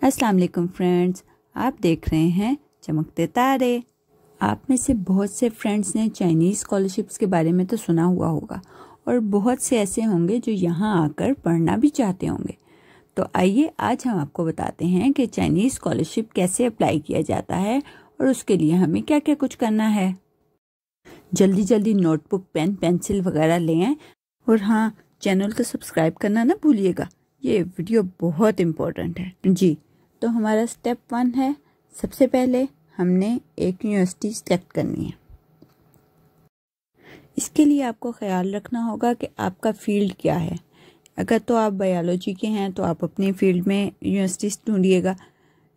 अस्सलाम वालेकुम फ्रेंड्स, आप देख रहे हैं चमकते तारे। आप में से बहुत से फ्रेंड्स ने चाइनीज़ स्कॉलरशिप्स के बारे में तो सुना हुआ होगा और बहुत से ऐसे होंगे जो यहाँ आकर पढ़ना भी चाहते होंगे। तो आइए आज हम आपको बताते हैं कि चाइनीज़ स्कॉलरशिप कैसे अप्लाई किया जाता है और उसके लिए हमें क्या क्या कुछ करना है। जल्दी जल्दी नोटबुक, पेन, पेंसिल वगैरह ले आएं और हाँ, चैनल को सब्सक्राइब करना ना भूलिएगा, ये वीडियो बहुत इम्पोर्टेंट है जी। तो हमारा स्टेप 1 है, सबसे पहले हमने एक यूनिवर्सिटी सेलेक्ट करनी है। इसके लिए आपको ख्याल रखना होगा कि आपका फील्ड क्या है। अगर तो आप बायोलॉजी के हैं तो आप अपनी फील्ड में यूनिवर्सिटीज़ ढूंढिएगा।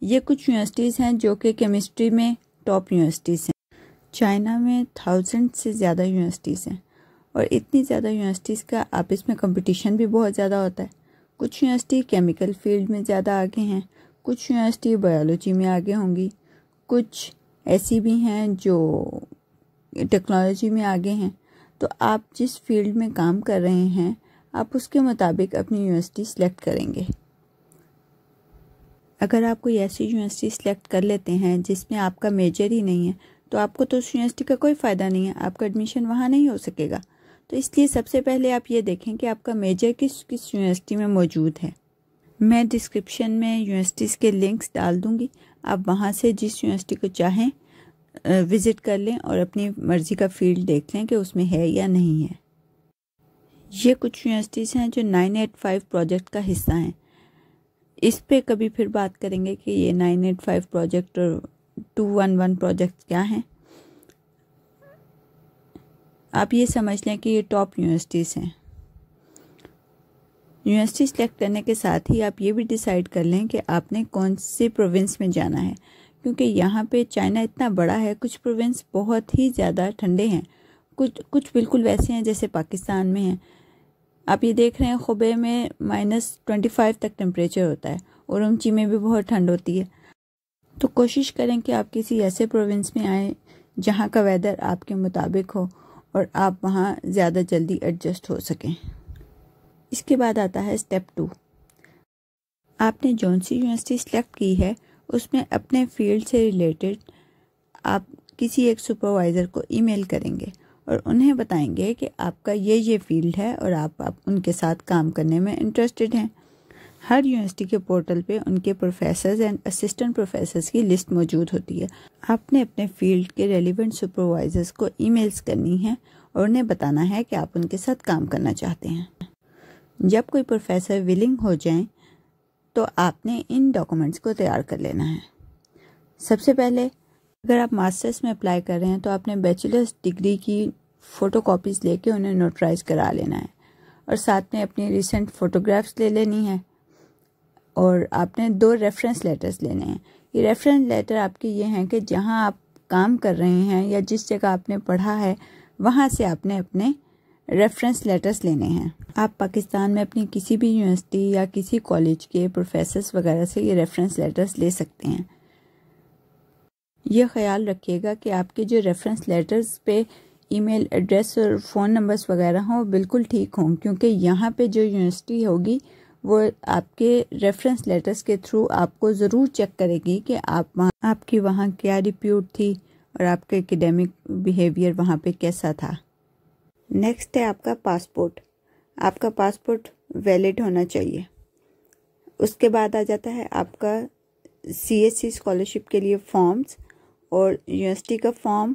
ये कुछ यूनिवर्सिटीज़ हैं जो कि केमिस्ट्री में टॉप यूनिवर्सिटीज़ हैं। चाइना में 1000 से ज़्यादा यूनिवर्सिटीज़ हैं और इतनी ज़्यादा यूनिवर्सिटीज़ का आपस में कंपटीशन भी बहुत ज़्यादा होता है। कुछ यूनिवर्सिटी केमिकल फील्ड में ज़्यादा आगे हैं, कुछ यूनिवर्सिटी बायोलॉजी में आगे होंगी, कुछ ऐसी भी हैं जो टेक्नोलॉजी में आगे हैं। तो आप जिस फील्ड में काम कर रहे हैं आप उसके मुताबिक अपनी यूनिवर्सिटी सेलेक्ट करेंगे। अगर आप कोई ऐसी यूनिवर्सिटी सेलेक्ट कर लेते हैं जिसमें आपका मेजर ही नहीं है तो आपको तो उस यूनिवर्सिटी का कोई फ़ायदा नहीं है, आपका एडमिशन वहाँ नहीं हो सकेगा। तो इसलिए सबसे पहले आप ये देखें कि आपका मेजर किस किस यूनिवर्सिटी में मौजूद है। मैं डिस्क्रिप्शन में यूनिवर्सिटीज़ के लिंक्स डाल दूँगी, आप वहाँ से जिस यूनिवर्सिटी को चाहें विज़िट कर लें और अपनी मर्ज़ी का फील्ड देख लें कि उसमें है या नहीं है। ये कुछ यूनिवर्सिटीज़ हैं जो 985 प्रोजेक्ट का हिस्सा हैं। इस पे कभी फिर बात करेंगे कि ये 985 प्रोजेक्ट और 211 प्रोजेक्ट क्या हैं। आप ये समझ लें कि ये टॉप यूनिवर्सिटीज़ हैं। यूनिवर्सिटी सेलेक्ट करने के साथ ही आप ये भी डिसाइड कर लें कि आपने कौन से प्रोविंस में जाना है, क्योंकि यहाँ पे चाइना इतना बड़ा है, कुछ प्रोविंस बहुत ही ज़्यादा ठंडे हैं, कुछ बिल्कुल वैसे हैं जैसे पाकिस्तान में हैं। आप ये देख रहे हैं खुबे में -25 तक टेम्परेचर होता है, उरुमची में भी बहुत ठंड होती है। तो कोशिश करें कि आप किसी ऐसे प्रोविंस में आएँ जहाँ का वेदर आपके मुताबिक हो और आप वहाँ ज़्यादा जल्दी एडजस्ट हो सकें। इसके बाद आता है स्टेप 2। आपने जौन सी यूनिवर्सिटी सेलेक्ट की है उसमें अपने फील्ड से रिलेटेड आप किसी एक सुपरवाइज़र को ईमेल करेंगे और उन्हें बताएंगे कि आपका ये फील्ड है और आप उनके साथ काम करने में इंटरेस्टेड हैं। हर यूनिवर्सिटी के पोर्टल पे उनके प्रोफेसर्स एंड असिस्टेंट प्रोफेसर्स की लिस्ट मौजूद होती है। आपने अपने फील्ड के रेलिवेंट सुपरवाइज़र्स को ईमेल्स करनी है और उन्हें बताना है कि आप उनके साथ काम करना चाहते हैं। जब कोई प्रोफेसर विलिंग हो जाए तो आपने इन डॉक्यूमेंट्स को तैयार कर लेना है। सबसे पहले अगर आप मास्टर्स में अप्लाई कर रहे हैं तो आपने बैचलर्स डिग्री की फ़ोटोकॉपीज़ लेके उन्हें नोटराइज करा लेना है और साथ में अपनी रिसेंट फ़ोटोग्राफ्स ले लेनी है और आपने 2 रेफरेंस लेटर्स लेने हैं। ये रेफरेंस लेटर आपके ये हैं कि जहाँ आप काम कर रहे हैं या जिस जगह आपने पढ़ा है वहाँ से आपने अपने रेफरेंस लेटर्स लेने हैं। आप पाकिस्तान में अपनी किसी भी यूनिवर्सिटी या किसी कॉलेज के प्रोफेसर्स वगैरह से ये रेफरेंस लेटर्स ले सकते हैं। ये ख्याल रखिएगा कि आपके जो रेफरेंस लेटर्स पे ईमेल एड्रेस और फ़ोन नंबर्स वगैरह हों वो बिल्कुल ठीक हों, क्योंकि यहाँ पे जो यूनिवर्सिटी होगी वो आपके रेफरेंस लेटर्स के थ्रू आपको ज़रूर चेक करेगी कि आपकी वहाँ क्या रिप्यूट थी और आपका एकेडमिक बिहेवियर वहाँ पे कैसा था। नेक्स्ट है आपका पासपोर्ट। आपका पासपोर्ट वैलिड होना चाहिए। उसके बाद आ जाता है आपका CSC स्कॉलरशिप के लिए फॉर्म्स और यूनिवर्सिटी का फॉर्म।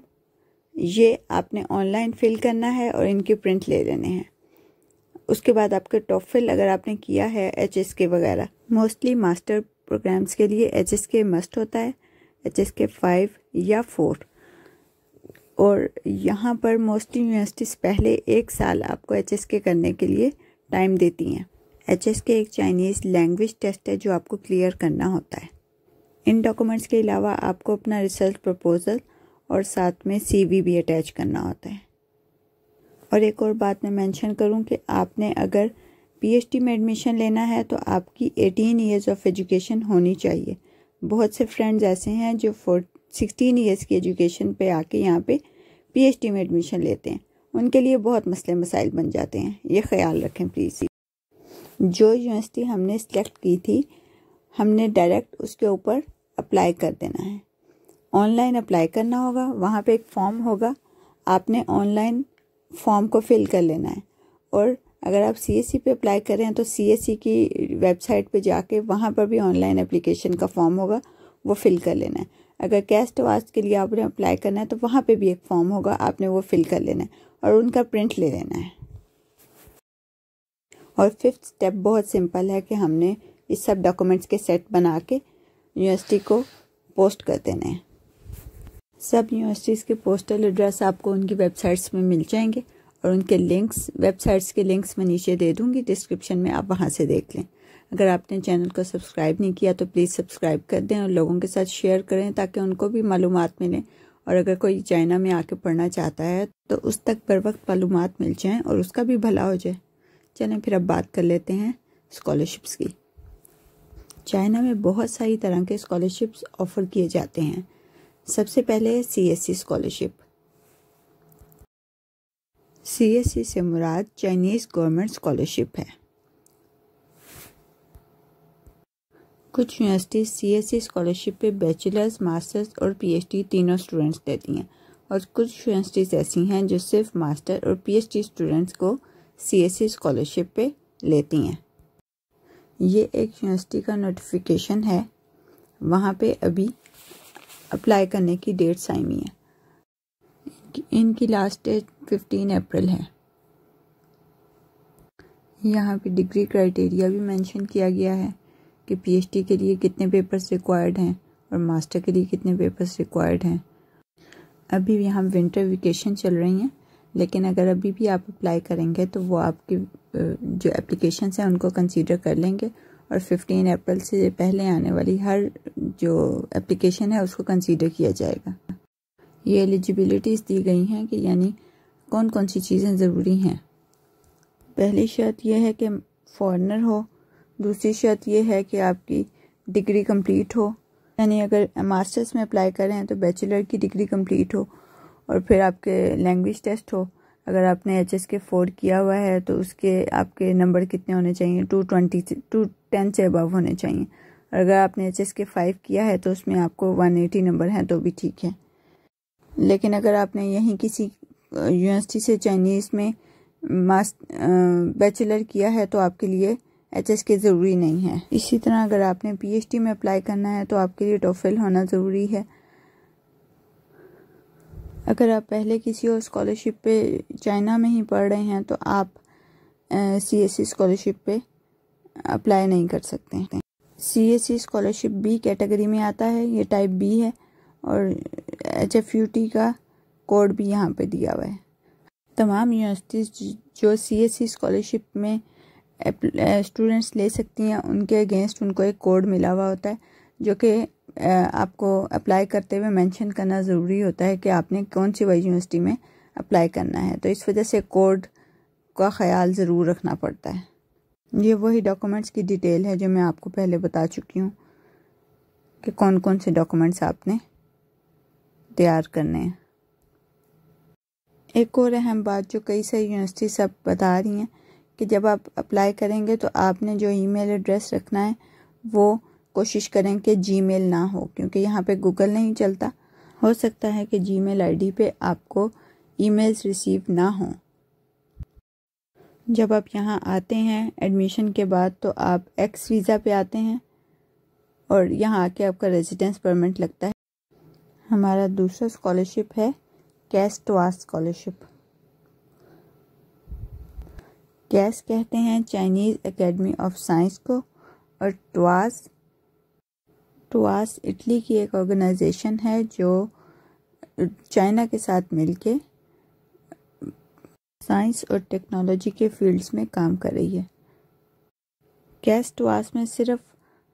ये आपने ऑनलाइन फिल करना है और इनके प्रिंट ले लेने हैं। उसके बाद आपका टॉफिल अगर आपने किया है, HSK वगैरह, मोस्टली मास्टर प्रोग्राम्स के लिए HSK मस्ट होता है, HSK 5 या 4। और यहाँ पर मोस्टली यूनिवर्सिटीज़ पहले 1 साल आपको HSK करने के लिए टाइम देती हैं। HSK एक चाइनीज़ लैंग्वेज टेस्ट है जो आपको क्लियर करना होता है। इन डॉक्यूमेंट्स के अलावा आपको अपना रिसर्च प्रपोजल और साथ में CV भी अटैच करना होता है। और एक और बात मैं मेंशन करूँ कि आपने अगर PhD में एडमिशन लेना है तो आपकी 18 ईयर्स ऑफ एजुकेशन होनी चाहिए। बहुत से फ्रेंड्स ऐसे हैं जो 16 ईयर्स की एजुकेशन पे आके यहाँ पे PhD में एडमिशन लेते हैं, उनके लिए बहुत मसले मसाइल बन जाते हैं। ये ख्याल रखें प्लीज़। जो यूनिवर्सिटी हमने सेलेक्ट की थी हमने डायरेक्ट उसके ऊपर अप्लाई कर देना है। ऑनलाइन अप्लाई करना होगा, वहाँ पे एक फॉर्म होगा, आपने ऑनलाइन फॉर्म को फिल कर लेना है। और अगर आप CSE पे अप्लाई कर रहे हैं तो CSE की वेबसाइट पे जाके वहाँ पर भी ऑनलाइन एप्लीकेशन का फॉर्म होगा, वो फिल कर लेना है। अगर कैस्ट वास्ट के लिए आपने अप्लाई करना है तो वहाँ पे भी एक फॉर्म होगा, आपने वो फिल कर लेना है और उनका प्रिंट ले लेना है। और 5th स्टेप बहुत सिंपल है कि हमने इस सब डॉक्यूमेंट्स के सेट बना के यूनिवर्सिटी को पोस्ट कर देने हैं। सब यूनिवर्सिटीज़ के पोस्टल एड्रेस आपको उनकी वेबसाइट्स में मिल जाएंगे और उनके लिंक्स, वेबसाइट्स के लिंक्स मैं नीचे दे दूँगी डिस्क्रिप्शन में, आप वहाँ से देख लें। अगर आपने चैनल को सब्सक्राइब नहीं किया तो प्लीज़ सब्सक्राइब कर दें और लोगों के साथ शेयर करें ताकि उनको भी मालूमात मिलें। और अगर कोई चाइना में आके पढ़ना चाहता है तो उस तक बर वक्त मालूमात मिल जाएँ और उसका भी भला हो जाए। चलें फिर अब बात कर लेते हैं स्कॉलरशिप्स की। चाइना में बहुत सारी तरह के स्कॉलरशिप्स ऑफ़र किए जाते हैं। सबसे पहले है CSE स्कॉलरशिप। CSE से मुराद चाइनीज़ गवर्नमेंट स्कॉलरशिप है। कुछ यूनिवर्सिटी CSE स्कॉलरशिप पे बैचलर्स, मास्टर्स और PhD तीनों स्टूडेंट्स देती हैं और कुछ यूनिवर्सिटीज़ ऐसी हैं जो सिर्फ मास्टर और PhD स्टूडेंट्स को CSE स्कॉलरशिप पे लेती हैं। ये एक यूनिवर्सिटी का नोटिफिकेशन है, वहाँ पे अभी अप्लाई करने की डेट्स आई हुई हैं। इनकी लास्ट डेट 15 अप्रैल है। यहाँ पे डिग्री क्राइटेरिया भी मेंशन किया गया है कि PhD के लिए कितने पेपर्स रिक्वायर्ड हैं और मास्टर के लिए कितने पेपर्स रिक्वायर्ड हैं। अभी यहाँ विंटर वेकेशन चल रही हैं, लेकिन अगर अभी भी आप अप्लाई करेंगे तो वो आपकी जो एप्लीकेशंस हैं उनको कंसीडर कर लेंगे और 15 अप्रैल से पहले आने वाली हर जो एप्लीकेशन है उसको कंसीडर किया जाएगा। ये एलिजिबिलिटीज़ दी गई हैं कि यानी कौन कौन सी चीज़ें ज़रूरी हैं। पहली शर्त यह है कि फॉरेनर हो, दूसरी शर्त यह है कि आपकी डिग्री कंप्लीट हो, यानी अगर मास्टर्स में अप्लाई कर रहे हैं तो बैचलर की डिग्री कंप्लीट हो और फिर आपके लैंग्वेज टेस्ट हो। अगर आपने HSK 4 किया हुआ है तो उसके आपके नंबर कितने होने चाहिए, 210 से अबव होने चाहिए। और अगर आपने HSK 5 किया है तो उसमें आपको 180 नंबर हैं तो भी ठीक है। लेकिन अगर आपने यहीं किसी यूनिवर्सिटी से चाइनीज़ में बैचलर किया है तो आपके लिए HSK ज़रूरी नहीं है। इसी तरह अगर आपने PhD में अप्लाई करना है तो आपके लिए TOEFL होना ज़रूरी है। अगर आप पहले किसी और स्कॉलरशिप पे चाइना में ही पढ़ रहे हैं तो आप CSE स्कॉलरशिप पे अप्लाई नहीं कर सकते हैं। CSE स्कॉलरशिप B कैटेगरी में आता है, ये टाइप B है और HFUT का कोड भी यहाँ पे दिया हुआ है। तमाम यूनिवर्सिटीज़ जो CSE स्कॉलरशिप में स्टूडेंट्स ले सकती हैं उनके अगेंस्ट उनको एक कोड मिला हुआ होता है जो कि आपको अप्लाई करते हुए मेंशन करना ज़रूरी होता है कि आपने कौन सी वाली यूनिवर्सिटी में अप्लाई करना है। तो इस वजह से कोड का ख्याल ज़रूर रखना पड़ता है। ये वही डॉक्यूमेंट्स की डिटेल है जो मैं आपको पहले बता चुकी हूँ कि कौन कौन से डॉक्यूमेंट्स आपने तैयार करने हैं। एक और अहम बात जो कई सारी यूनिवर्सिटी सब बता रही हैं कि जब आप अप्लाई करेंगे तो आपने जो ईमेल एड्रेस रखना है वो कोशिश करें कि जीमेल ना हो, क्योंकि यहाँ पे गूगल नहीं चलता। हो सकता है कि जीमेल आईडी पे आपको ईमेल्स रिसीव ना हों। जब आप यहाँ आते हैं एडमिशन के बाद तो आप एक्स वीज़ा पे आते हैं और यहाँ आके आपका रेजिडेंस परमिट लगता है। हमारा दूसरा स्कॉलरशिप है कैस्ट वास स्कॉलरशिप। कैस कहते हैं चाइनीज़ एकेडमी ऑफ साइंस को और टुआस इटली की एक ऑर्गेनाइजेशन है जो चाइना के साथ मिलके साइंस और टेक्नोलॉजी के फील्ड्स में काम कर रही है। कैस टुआस में सिर्फ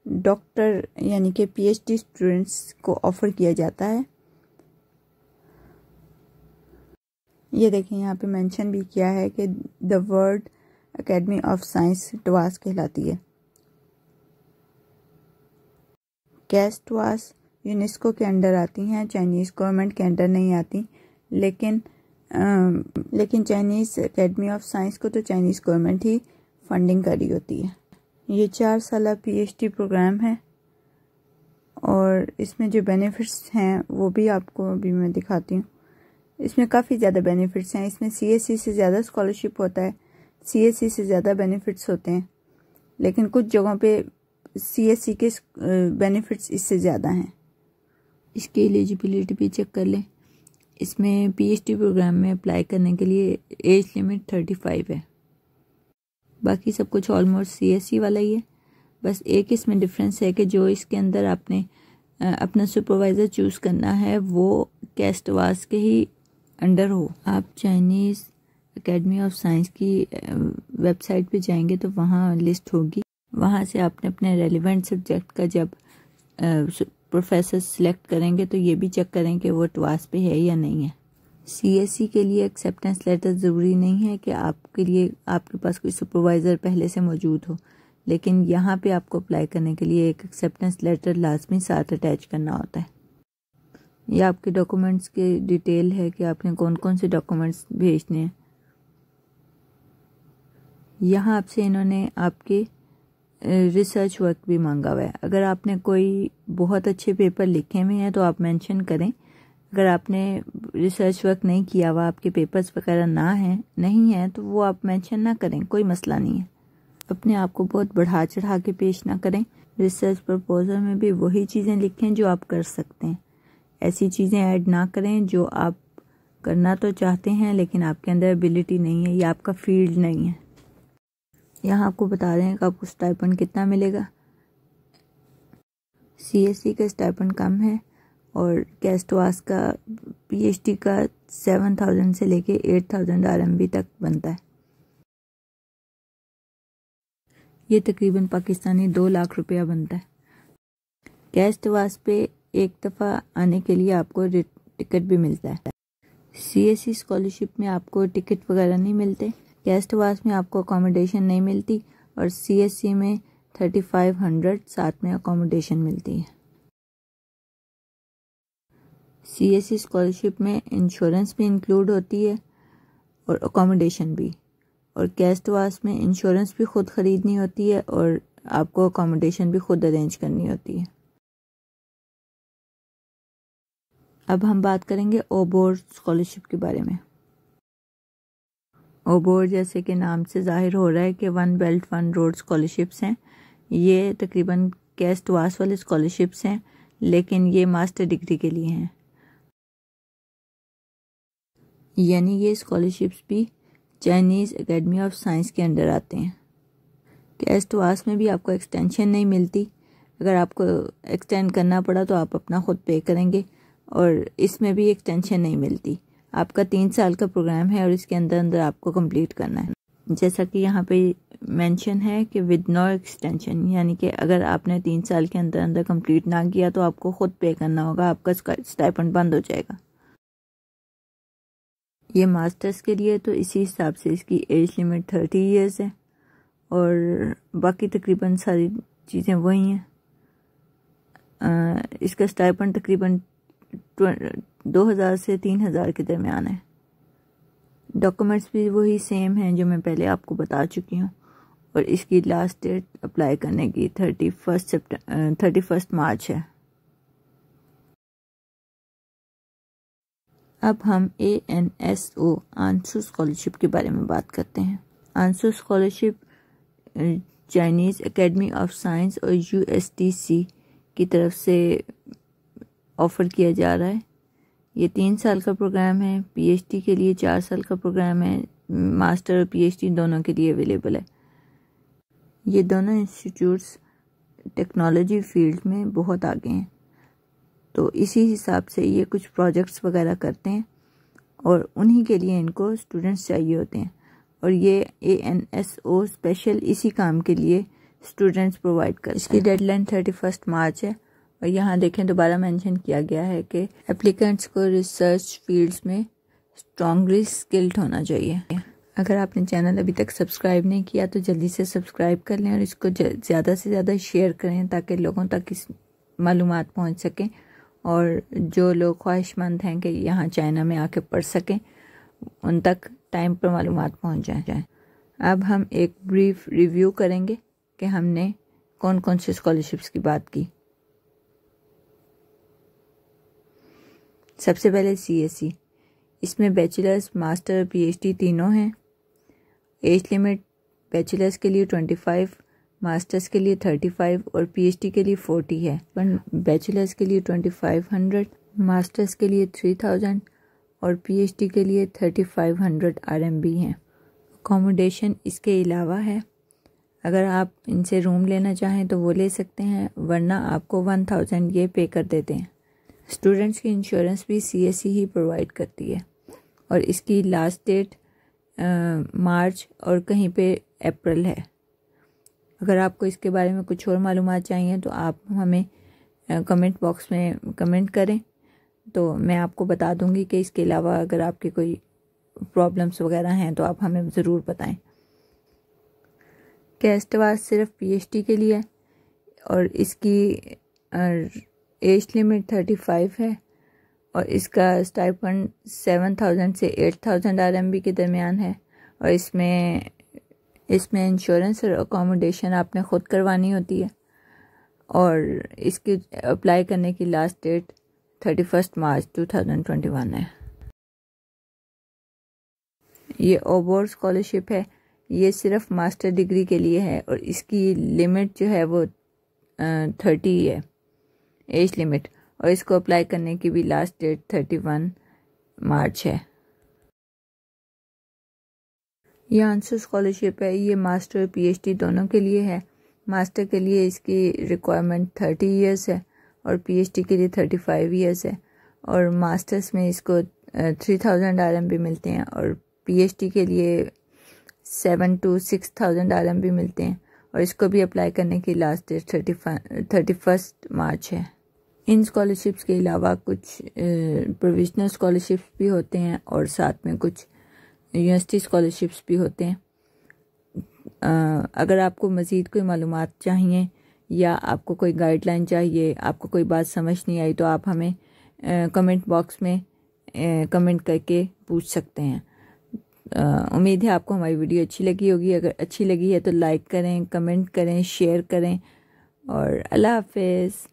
डॉक्टर यानी कि PhD स्टूडेंट्स को ऑफ़र किया जाता है। ये देखें यहाँ पे मेंशन भी किया है कि the world academy of science TWAS कहलाती है। कैस टुआस यूनेस्को के अंडर आती हैं, चाइनीज़ गवर्नमेंट के अंडर नहीं आती। लेकिन चाइनीज़ एकेडमी ऑफ साइंस को तो चाइनीज़ गवर्नमेंट ही फंडिंग कर रही होती है। ये 4 साल PhD प्रोग्राम है और इसमें जो बेनिफिट्स हैं वो भी आपको अभी मैं दिखाती हूँ। इसमें काफ़ी ज़्यादा बेनिफिट्स हैं। इसमें CSE से ज़्यादा स्कॉलरशिप होता है, CSE से ज़्यादा बेनिफिट्स होते हैं, लेकिन कुछ जगहों पे CSE के बेनिफिट्स इससे ज़्यादा हैं। इसकी एलिजिबिलिटी भी चेक कर लें। इसमें PhD प्रोग्राम में अप्लाई करने के लिए एज लिमिट 35 है। बाकी सब कुछ ऑलमोस्ट CSE वाला ही है। बस एक इसमें डिफरेंस है कि जो इसके अंदर आपने अपना सुपरवाइज़र चूज़ करना है वो कैस्टवास के ही अंडर हो। आप चाइनीज़ एकेडमी ऑफ साइंस की वेबसाइट पे जाएंगे तो वहाँ लिस्ट होगी। वहाँ से आपने अपने रेलिवेंट सब्जेक्ट का जब प्रोफेसर सिलेक्ट करेंगे तो ये भी चेक करें कि वो टवास पे है या नहीं है। CSE के लिए एक्सेप्टेंस लेटर ज़रूरी नहीं है कि आपके पास कोई सुपरवाइज़र पहले से मौजूद हो, लेकिन यहाँ पे आपको अप्लाई करने के लिए एक एक्सेप्टेंस लेटर लाजमी साथ अटैच करना होता है। ये आपके डॉक्यूमेंट्स की डिटेल है कि आपने कौन कौन से डॉक्यूमेंट्स भेजने हैं। यहाँ आपसे इन्होंने आपके रिसर्च वर्क भी मांगा हुआ है। अगर आपने कोई बहुत अच्छे पेपर लिखे हुए हैं तो आप मेंशन करें। अगर आपने रिसर्च वर्क नहीं किया हुआ, आपके पेपर्स वगैरह नहीं है तो वो आप मेंशन ना करें, कोई मसला नहीं है। अपने आप को बहुत बढ़ा चढ़ा के पेश ना करें। रिसर्च प्रपोजल में भी वही चीज़ें लिखें जो आप कर सकते हैं। ऐसी चीज़ें ऐड ना करें जो आप करना तो चाहते हैं लेकिन आपके अंदर एबिलिटी नहीं है या आपका फील्ड नहीं है। यहाँ आपको बता रहे हैं कि आपको स्टाइपेंड कितना मिलेगा। CSE का स्टाइपेंड कम है और कैस्टवास का PhD का 7,000 से लेके 8,000 RMB तक बनता है। ये तकरीबन पाकिस्तानी 2 लाख रुपया बनता है। कैस्टवास पे एक दफ़ा आने के लिए आपको टिकट भी मिलता है। CSE स्कॉलरशिप में आपको टिकट वगैरह नहीं मिलते। कैस्टवास में आपको अकोमोडेशन नहीं मिलती और CSE में 3500 साथ में अकोमोडेशन मिलती है। CSE स्कॉलरशिप में इंश्योरेंस भी इंक्लूड होती है और अकोमोडेशन भी, और कैस्टवास में इंश्योरेंस भी खुद ख़रीदनी होती है और आपको अकोमोडेशन भी खुद अरेंज करनी होती है। अब हम बात करेंगे ओबोर स्कॉलरशिप के बारे में। ओबोर जैसे कि नाम से जाहिर हो रहा है कि 1 बेल्ट 1 रोड स्कॉलरशिप्स हैं। ये तकरीबन कैस्टवास वाले स्कॉलरशिप्स हैं, लेकिन ये मास्टर डिग्री के लिए हैं। यानी ये स्कॉलरशिप्स भी चाइनीज़ एकेडमी ऑफ साइंस के अंडर आते हैं। कैस्टवास में भी आपको एक्सटेंशन नहीं मिलती। अगर आपको एक्सटेंड करना पड़ा तो आप अपना खुद पे करेंगे, और इसमें भी एक्सटेंशन नहीं मिलती। आपका 3 साल का प्रोग्राम है और इसके अंदर अंदर आपको कंप्लीट करना है। जैसा कि यहाँ पे मेंशन है कि विद नो एक्सटेंशन, यानी कि अगर आपने 3 साल के अंदर अंदर कंप्लीट ना किया तो आपको खुद पे करना होगा, आपका स्टाइपेंड बंद हो जाएगा। ये मास्टर्स के लिए तो इसी हिसाब से इसकी एज लिमिट 30 ईयर्स है और बाकी तकरीबन सारी चीज़ें वही हैं। इसका स्टाइपेंड तकरीबन 2000 से 3000 के दरमियान है। डॉक्यूमेंट्स भी वही सेम हैं जो मैं पहले आपको बता चुकी हूँ, और इसकी लास्ट डेट अप्लाई करने की 31 मार्च है। अब हम ANSO आंसू स्कॉलरशिप के बारे में बात करते हैं। आंसू scholarship Chinese academy of science और USTC की तरफ से ऑफ़र किया जा रहा है। ये 3 साल का प्रोग्राम है। PhD के लिए 4 साल का प्रोग्राम है। मास्टर और PhD दोनों के लिए अवेलेबल है। ये दोनों इंस्टीट्यूट्स टेक्नोलॉजी फील्ड में बहुत आगे हैं, तो इसी हिसाब से ये कुछ प्रोजेक्ट्स वगैरह करते हैं और उन्हीं के लिए इनको स्टूडेंट्स चाहिए होते हैं, और ये ANSO स्पेशल इसी काम के लिए स्टूडेंट्स प्रोवाइड कर। इसकी डेडलाइन 31 मार्च है, और यहाँ देखें दोबारा मेंशन किया गया है कि एप्लीकेंट्स को रिसर्च फील्ड्स में स्ट्रांगली स्किल्ड होना चाहिए। अगर आपने चैनल अभी तक सब्सक्राइब नहीं किया तो जल्दी से सब्सक्राइब कर लें और इसको ज़्यादा से ज़्यादा शेयर करें ताकि लोगों तक इस मालूमात पहुँच सकें, और जो लोग ख्वाहिशमंद हैं कि यहाँ चाइना में आके पढ़ सकें उन तक टाइम पर मालूमात पहुँच जाए। अब हम एक ब्रीफ रिव्यू करेंगे कि हमने कौन कौन से स्कॉलरशिप्स की बात की। सबसे पहले CSE, इसमें बैचलर्स, मास्टर, PhD तीनों हैं। एज लिमिट बैचलर्स के लिए 25, मास्टर्स के लिए 35 और PhD के लिए 40 है। बैचलर्स के लिए 2500, मास्टर्स के लिए 3000 और PhD के लिए 3500 RMB हैं। अकोमोडेशन इसके अलावा है, अगर आप इनसे रूम लेना चाहें तो वो ले सकते हैं, वरना आपको 1000 ये पे कर देते हैं। स्टूडेंट्स की इंश्योरेंस भी CSE ही प्रोवाइड करती है और इसकी लास्ट डेट मार्च और कहीं पे अप्रैल है। अगर आपको इसके बारे में कुछ और मालूमात चाहिए तो आप हमें कमेंट बॉक्स में कमेंट करें, तो मैं आपको बता दूंगी कि इसके अलावा अगर आपके कोई प्रॉब्लम्स वगैरह हैं तो आप हमें ज़रूर बताएं। कैस्ट वास सिर्फ PhD के लिए और इसकी एज लिमिट 35 है और इसका स्टाइपेंड 7000 से 8000 RMB के दरमियान है। और इसमें इंश्योरेंस और अकोमोडेशन आपने ख़ुद करवानी होती है और इसकी अप्लाई करने की लास्ट डेट 31 मार्च 2021 है। ये ओबोर स्कॉलरशिप है, ये सिर्फ मास्टर डिग्री के लिए है और इसकी लिमिट जो है वो 30 है एज लिमिट, और इसको अप्लाई करने की भी लास्ट डेट 31 मार्च है। ये आंसर स्कॉलरशिप है, ये मास्टर PhD दोनों के लिए है। मास्टर के लिए इसकी रिक्वायरमेंट 30 इयर्स है और PhD के लिए 35 इयर्स है और मास्टर्स में इसको 3000 RMB मिलते हैं और PhD के लिए 7 to 6000 RMB मिलते हैं और इसको भी अप्लाई करने की लास्ट डेट 31 मार्च है। इन स्कॉलरशिप्स के अलावा कुछ प्रोविजनल स्कॉलरशिप्स भी होते हैं और साथ में कुछ यूनिवर्सिटी स्कॉलरशिप्स भी होते हैं। अगर आपको मज़ीद कोई मालूमात चाहिए या आपको कोई गाइडलाइन चाहिए, आपको कोई बात समझ नहीं आई, तो आप हमें कमेंट बॉक्स में कमेंट करके पूछ सकते हैं। उम्मीद है आपको हमारी वीडियो अच्छी लगी होगी। अगर अच्छी लगी है तो लाइक करें, कमेंट करें, शेयर करें और अल्लाह हाफ़िज़।